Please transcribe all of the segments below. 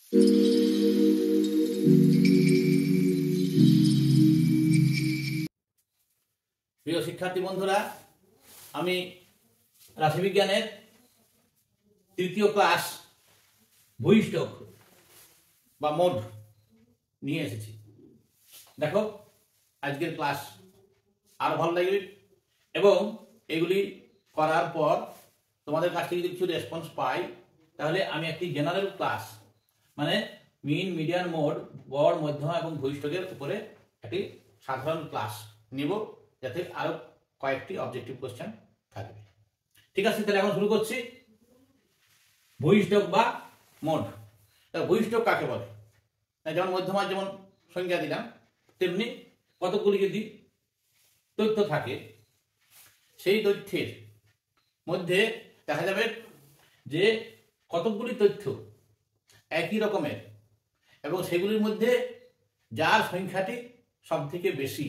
প্রিয় শিক্ষার্থী বন্ধুরা, আমি রাশিবিজ্ঞানের তৃতীয় ক্লাস ভূইষ্ঠক বা মোড নিয়ে এসেছি। দেখো, আজকের ক্লাস আরো ভালো লাগবে এবং এগুলি করার পর তোমাদের কাছ থেকে যদি কিছু রেসপন্স পাই, তাহলে আমি একটি জেনারেল ক্লাস মানে মিন, মিডিয়ান, মোড, গড়, মধ্যমা এবং ভূইষ্ঠকের উপরে একটি সাধারণ ক্লাস নিব, যাতে আরো কয়েকটি অবজেক্টিভ কোশ্চেন থাকবে। ঠিক আছে, তাহলে এখন শুরু করছি। ভূইষ্ঠক বা মোড। ভূইষ্ঠক কাকে বলে? যেমন মধ্যমার যেমন সংজ্ঞা দিলাম, তেমনি কতগুলি যদি তথ্য থাকে, সেই তথ্যের মধ্যে দেখা যাবে যে কতগুলি তথ্য একই রকমের এবং সেগুলির মধ্যে যার সংখ্যাটি সব থেকে বেশি,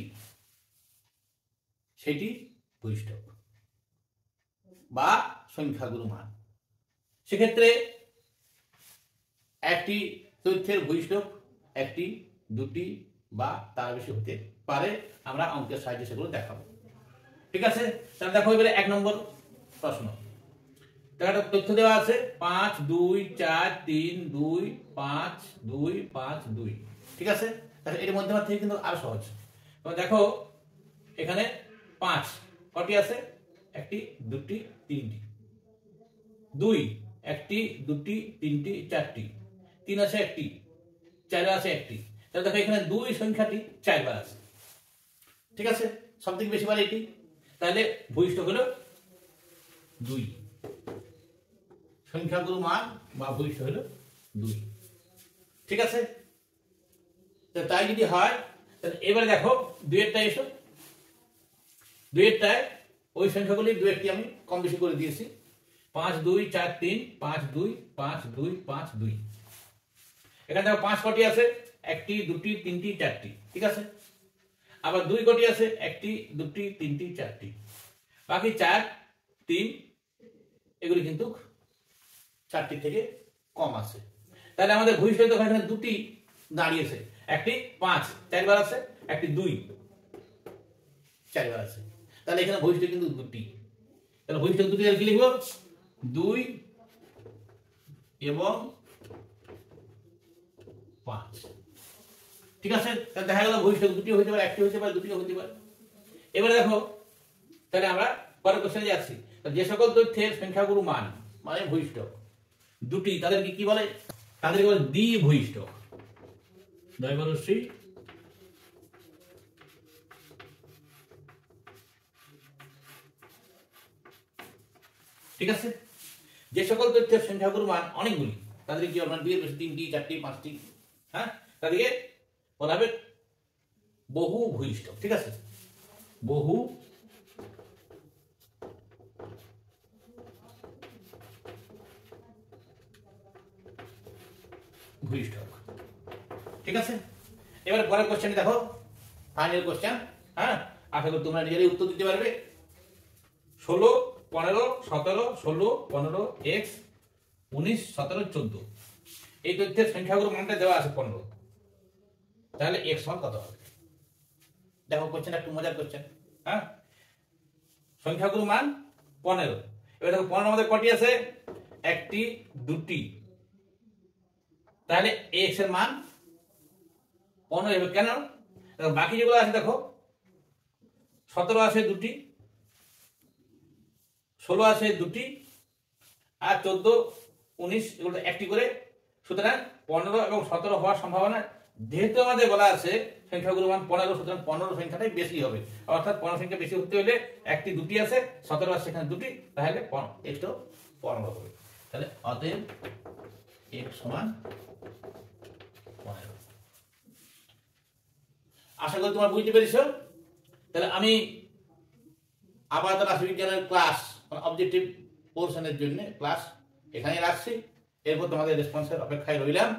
সেটি ভূইষ্ঠক বা সংখ্যাগুরু মান। সেক্ষেত্রে একটি তথ্যের ভূইষ্ঠক একটি, দুটি বা তার বেশি হতে পারে। আমরা অঙ্কের সাহায্যে সেগুলো দেখাবো। ঠিক আছে, তাহলে দেখো এবারে 1 নম্বর প্রশ্ন। একটা তথ্য দেওয়া আছে 5 2 4 3 2 5 2 5 2। ঠিক আছে, তাহলে এর মধ্যে থেকে কিন্তু আরো সহজ। তো দেখো এখানে 5 কটি আছে? একটি, দুটি, তিনটি। 2 একটি, দুটি, তিনটি, চারটি। 3 আছে একটি, 4 আছে একটি। তাহলে দেখো এখানে 2 সংখ্যাটি 4 বার আছে। ঠিক আছে, সবথেকে বেশি বার এটি, তাহলে ভূইষ্ঠক হলো 2। সংখ্যাগুরু মান বা ভূইষ্ঠক হলো 2। ঠিক আছে, তাই যদি হয় তাহলে এবারে দেখো 2 এরটা এসো। 2 এরটায় ওই সংখ্যাগুলি 2 একটি আমি কম বেশি করে দিয়েছি। 5 2 4 3 5 2 5 2 5 2। এখানে দেখো 5 কটি আছে? একটি, দুটি, তিনটি, চারটি। ঠিক আছে, আবার 2 কটি আছে? একটি, দুটি, তিনটি, চারটি। বাকি 4 3 এগুলি কিন্তু 4টি থেকে কম আছে। তাহলে আমাদের ভূইষ্ঠক তো এখানে 2টি দাঁড়িয়েছে। একটি 5 4 বার আছে, একটি 2 4 বার আছে। তাহলে এখানে ভূইষ্ঠক কিন্তু 2টি। তাহলে ভূইষ্ঠক 2টি কি লিখব? 2 এবং 5। ঠিক আছে, তাহলে দেখা গেল ভূইষ্ঠক 2টি হতে পারে, একটি হতে পারে, দুটিও হতে পারে। এবারে দেখো, তাহলে আমরা পরের কোশ্চেনে যাচ্ছি। যে সকল তথ্যের সংখ্যাগুরু মান মানে ভূইষ্ঠক 2টি, তাদেরকে কি বলে? তাদেরকে বলে দ্বিভূইষ্ঠক। দ্বৈবরশ্রী ঠিক আছে, যে সকল তথ্যের সংখ্যাগুরু মান অনেকগুলি, তাদেরকে কি বলবেন? 2 এর বেশি, 3টি, 4টি, 5টি, হ্যাঁ, তাদেরকে বলা হবে বহু ভূইষ্ঠক। ঠিক আছে, বহু ভূইষ্ঠক। ঠিক আছে, এবার পরের কোশ্চেন দেখো, ফাইনাল কোশ্চেন। হ্যাঁ, আশা করি তোমরা নিজেরাই উত্তর দিতে পারবে। 16 15 17 16 15 x 19 17 14। এই তথ্যের সংখ্যাগুরু মানটা দেওয়া আছে 15। তাহলে x মান কত হবে? দেখো কোশ্চেন একটু মজার কোশ্চেন। হ্যাঁ, সংখ্যাগুরু মান 15। এবার দেখো 15 মধ্যে কটি আছে? একটি, দুটি। তাহলে x এর মান 15 হবে। কেন? বাকি যেগুলো আছে দেখো, 17 আছে দুটি, 16 আছে দুটি, আর 14 19 এগুলো একটি করে। সুতরাং 15 এবং 17 হওয়ার সম্ভাবনা, যেহেতু আমাদের বলা আছে সংখ্যাগুরু মান 15, সুতরাং 15 সংখ্যাটাই বেশি হবে। অর্থাৎ 15 সংখ্যা বেশি হতে হলে একটি, দুটি আছে, 17 আছে সেখানে দুটি, তাহলে x তো 15 হবে। তাহলে অতএব x সমান 15। আশা করি তোমরা বুঝতে পেরেছো। তাহলে আমি আবার রাশিবিজ্ঞানের ক্লাস অবজেক্টিভ পোর্শনের জন্য ক্লাস এখানে রাখছি। এরপর তোমাদের রেসপন্সের অপেক্ষায় রইলাম।